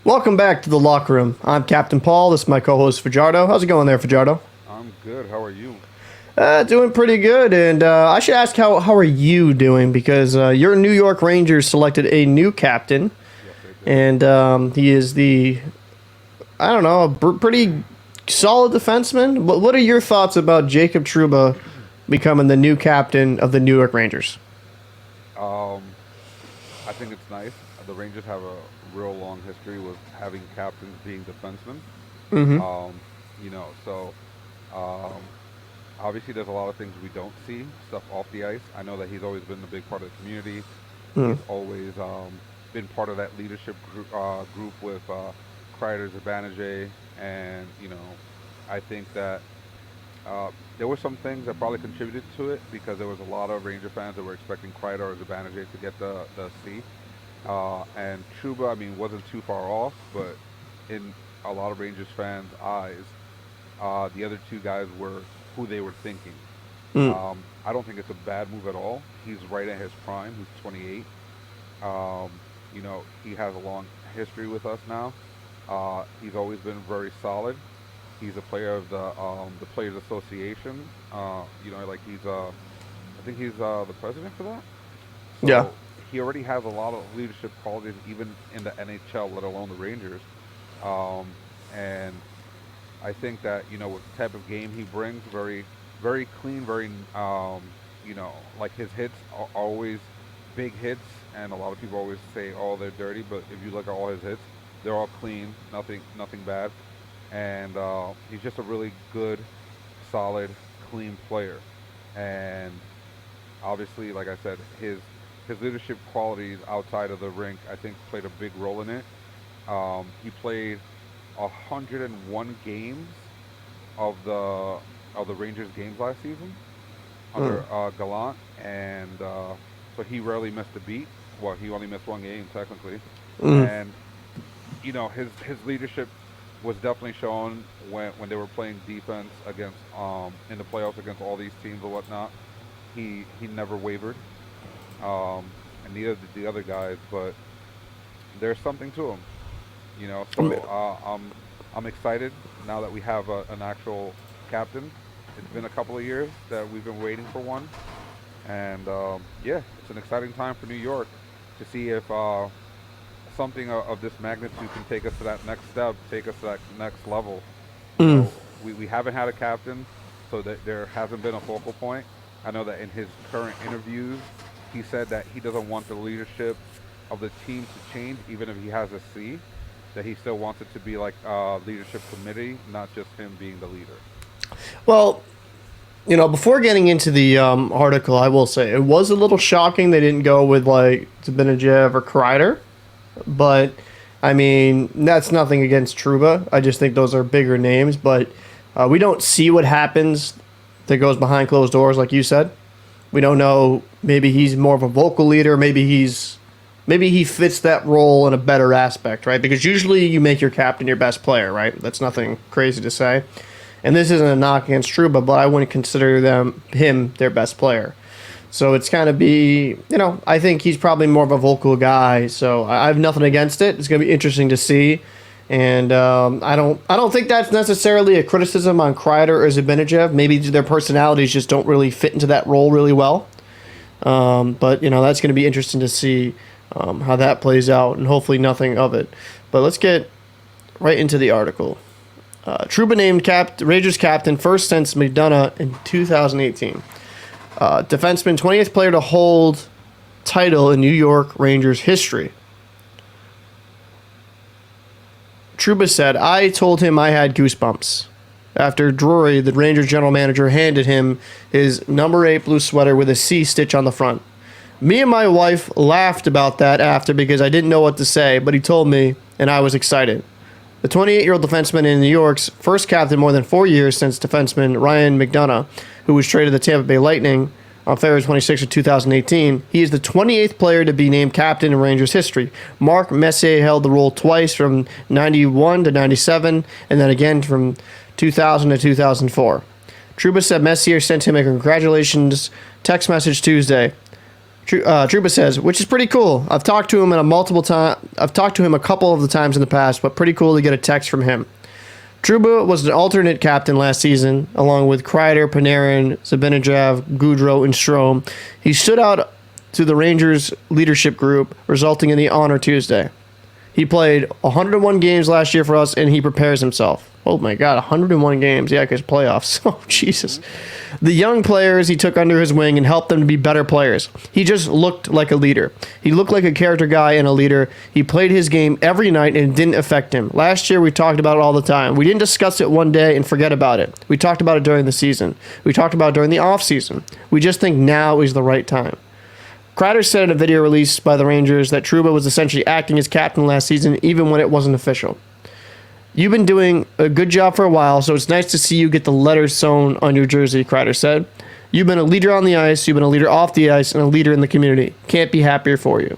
Welcome back to the locker room. I'm Captain Paul. This is my co-host Fajardo. How's it going there, Fajardo? I'm good. How are you? Doing pretty good. And I should ask how are you doing? Because your New York Rangers selected a new captain, Yes, I did. and he is the I don't know pretty solid defenseman. What are your thoughts about Jacob Trouba becoming the new captain of the New York Rangers? Um, I think it's nice. The Rangers have a real long history with having captains being defensemen. Mm-hmm. Um, so um, obviously there's a lot of things we don't see stuff off the ice. I know that he's always been a big part of the community. He's Mm. always been part of that leadership group with Kreider, Zibanejad, and I think that there were some things that probably contributed to it because there was a lot of Ranger fans that were expecting Kreider or Zibanejad to get the C. And Truba, I mean, wasn't too far off, but in a lot of Rangers fans' eyes, the other two guys were who they were thinking. Mm. I don't think it's a bad move at all. He's right at his prime. He's 28. He has a long history with us now. He's always been very solid. He's a player of the Players Association. Like I think he's the president for that. Yeah. So he already has a lot of leadership qualities, even in the NHL, let alone the Rangers. And I think that with the type of game he brings, very, very clean, very like his hits are always big hits, and a lot of people always say, "Oh, they're dirty," but if you look at all his hits, they're all clean, nothing bad, and he's just a really good, solid, clean player, and obviously, like I said, his leadership qualities outside of the rink, I think, played a big role in it. He played 101 games of the Rangers games last season Mm. under Gallant, and so he rarely missed a beat. Well, he only missed one game technically, Mm. and his leadership was definitely shown when they were playing defense against in the playoffs against all these teams or whatnot. He never wavered, and neither did the other guys. But there's something to him, I mean, So I'm excited now that we have an actual captain. It's been a couple of years that we've been waiting for one, and yeah, it's an exciting time for New York to see if something of this magnitude can take us to that next step, take us to that next level. mm. We haven't had a captain, so that there hasn't been a focal point. I know that in his current interviews, he said that he doesn't want the leadership of the team to change, even if he has a C. That he still wants it to be like a leadership committee, not just him being the leader. Well, before getting into the article, I will say it was a little shocking they didn't go with like Zibanejad or Kreider, but I mean that's nothing against Truba. I just think those are bigger names, but we don't see what happens that goes behind closed doors, like you said. We don't know. Maybe he's more of a vocal leader. Maybe he fits that role in a better aspect, right? Because usually you make your captain your best player, right? That's nothing crazy to say. And this isn't a knock against Truba, but I wouldn't consider him their best player. So it's kind of I think he's probably more of a vocal guy. So I have nothing against it. It's going to be interesting to see. And I don't think that's necessarily a criticism on Kreider or Zibanejad. Maybe their personalities just don't really fit into that role really well. But that's going to be interesting to see how that plays out, and hopefully nothing of it. But let's get right into the article. Trouba named Rangers captain first since McDonough in 2018. Defenseman, 20th player to hold title in New York Rangers history. Trouba said, "I told him I had goosebumps after Drury, the Rangers general manager, handed him his number 8 blue sweater with a C stitch on the front. Me and my wife laughed about that after because I didn't know what to say, but he told me, and I was excited." The 28-year-old defenseman in New York's first captain more than 4 years since defenseman Ryan McDonough, who was traded to the Tampa Bay Lightning on February 26 of 2018. He is the 28th player to be named captain in Rangers history. Mark Messier held the role twice from 91 to 97, and then again from 2000 to 2004. Trouba said Messier sent him a congratulations text message Tuesday. Trouba says, which is pretty cool. I've talked to him I've talked to him a couple of the times in the past, but pretty cool to get a text from him. Trouba was an alternate captain last season, along with Kreider, Panarin, Zibanejad, Goudreau, and Strome. He stood out to the Rangers leadership group, resulting in the honor Tuesday. He played 101 games last year for us, and he prepares himself. Oh my God, 101 games. Yeah, because playoffs. Oh, Jesus. The young players he took under his wing and helped them to be better players. He just looked like a leader. He looked like a character guy and a leader. He played his game every night and it didn't affect him. Last year, we talked about it all the time. We didn't discuss it one day and forget about it. We talked about it during the season. We talked about it during the offseason. We just think now is the right time. Kreider said in a video released by the Rangers that Trouba was essentially acting as captain last season, even when it wasn't official. You've been doing a good job for a while, so it's nice to see you get the letters sewn on your jersey, Kreider said. You've been a leader on the ice, you've been a leader off the ice, and a leader in the community. Can't be happier for you.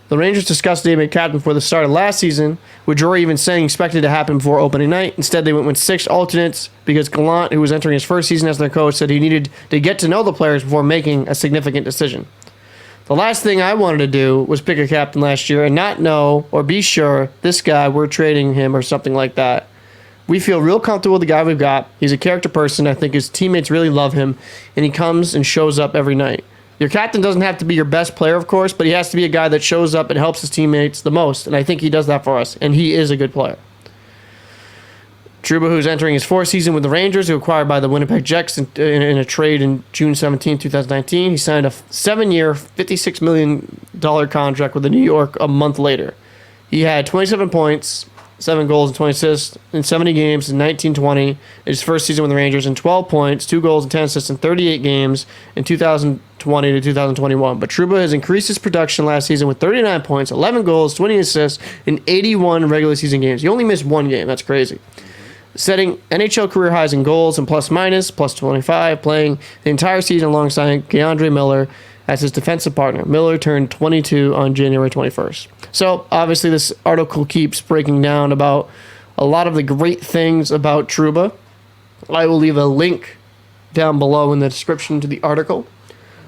The Rangers discussed naming captain before the start of last season, with Drury even saying expected to happen before opening night. Instead, they went with 6 alternates because Gallant, who was entering his first season as their coach, said he needed to get to know the players before making a significant decision. The last thing I wanted to do was pick a captain last year and not know or be sure this guy, we're trading him or something like that. We feel real comfortable with the guy we've got. He's a character person. I think his teammates really love him, and he comes and shows up every night. Your captain doesn't have to be your best player, of course, but he has to be a guy that shows up and helps his teammates the most, and I think he does that for us, and he is a good player. Trouba, who's entering his 4th season with the Rangers, who acquired by the Winnipeg Jets in a trade in June 17, 2019. He signed a 7-year, $56 million contract with New York a month later. He had 27 points, 7 goals, and 20 assists in 70 games in 1920, his first season with the Rangers, and 12 points, 2 goals, and 10 assists in 38 games in 2020 to 2021. But Trouba has increased his production last season with 39 points, 11 goals, 20 assists in 81 regular season games. He only missed 1 game. That's crazy. Setting NHL career highs in goals and plus 25, playing the entire season alongside Keandre Miller as his defensive partner. Miller turned 22 on January 21st. So, obviously, this article keeps breaking down about a lot of the great things about Trouba. I will leave a link down below in the description to the article.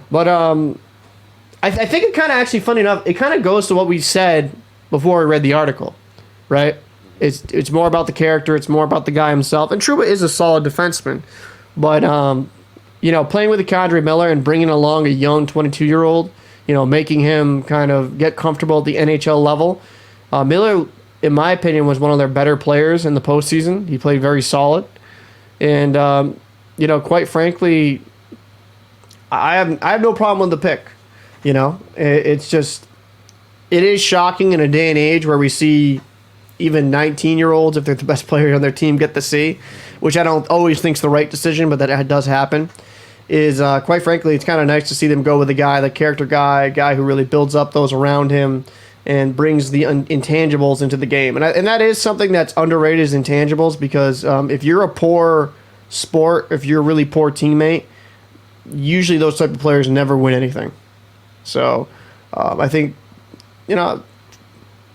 But I think it kind of actually, funny enough, it kind of goes to what we said before we read the article, right? It's more about the character. It's more about the guy himself. And Trouba is a solid defenseman. But, playing with Keandre Miller and bringing along a young 22-year-old, making him kind of get comfortable at the NHL level. Miller, in my opinion, was one of their better players in the postseason. He played very solid. And, quite frankly, I have no problem with the pick. It's just, it is shocking in a day and age where we see even 19-year-olds, if they're the best player on their team, get the C, which I don't always think's the right decision, but that does happen, is quite frankly, it's kind of nice to see them go with the character guy, a guy who really builds up those around him and brings the intangibles into the game. And that is something that's underrated, is intangibles, because if you're a poor sport, if you're a really poor teammate, usually those type of players never win anything. So I think,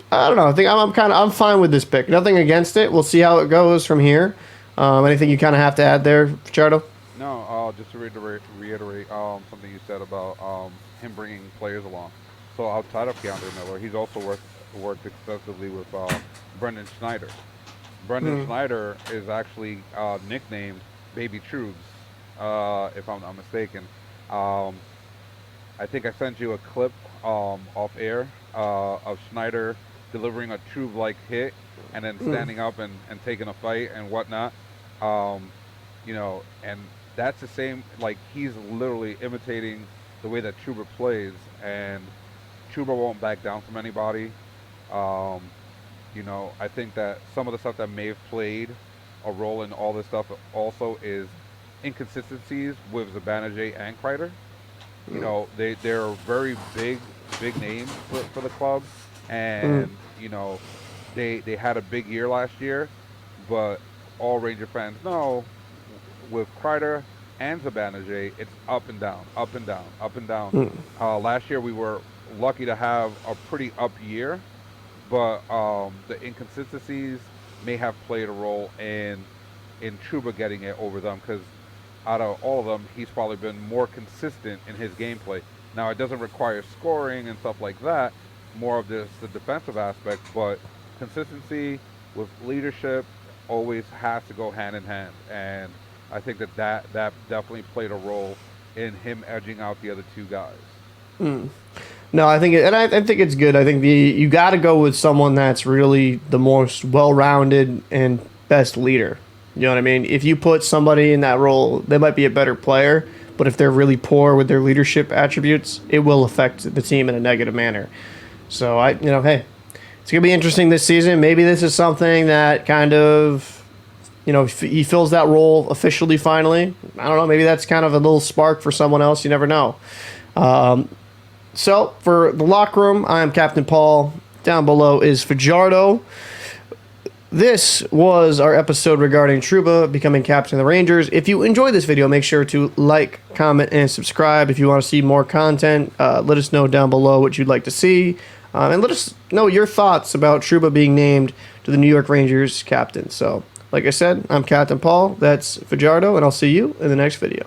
I don't know. I think I'm fine with this pick. Nothing against it. We'll see how it goes from here. Anything you kind of have to add there, Chardo? No, just to reiterate something you said about him bringing players along. So outside of Keandre Miller, he's also worked extensively with Brendan Schneider. Brendan Schneider is actually nicknamed Baby Trubes, if I'm not mistaken. I think I sent you a clip off air of Schneider delivering a Trube-like hit and then standing up and taking a fight and whatnot. And that's the same, like, he's literally imitating the way that Trouba plays, and Trouba won't back down from anybody. I think that some of the stuff that may have played a role in all this stuff also is inconsistencies with Zibanejad and Kreider. They're very big names for the club, and they had a big year last year, but all Ranger fans know with Kreider and Zibanejad, it's up and down, up and down, up and down. Last year we were lucky to have a pretty up year, but the inconsistencies may have played a role in Trouba getting it over them, because out of all of them, he's probably been more consistent in his gameplay. Now it doesn't require scoring and stuff like that, more of this the defensive aspect, but consistency with leadership always has to go hand in hand, and I think that definitely played a role in him edging out the other two guys. No, I think I think it's good. I think you got to go with someone that's really the most well-rounded and best leader. You know what I mean? If you put somebody in that role, they might be a better player, but if they're really poor with their leadership attributes, it will affect the team in a negative manner. So hey, it's gonna be interesting this season. Maybe this is something that kind of, he fills that role officially finally. I don't know. Maybe that's kind of a little spark for someone else. You never know. So for the locker room, I am Captain Paul. Down below is Fajardo. This was our episode regarding Trouba becoming captain of the Rangers. If you enjoyed this video, make sure to like, comment, and subscribe. If you want to see more content, let us know down below what you'd like to see. And let us know your thoughts about Trouba being named to the New York Rangers captain. So, like I said, I'm Captain Paul. That's Fajardo, and I'll see you in the next video.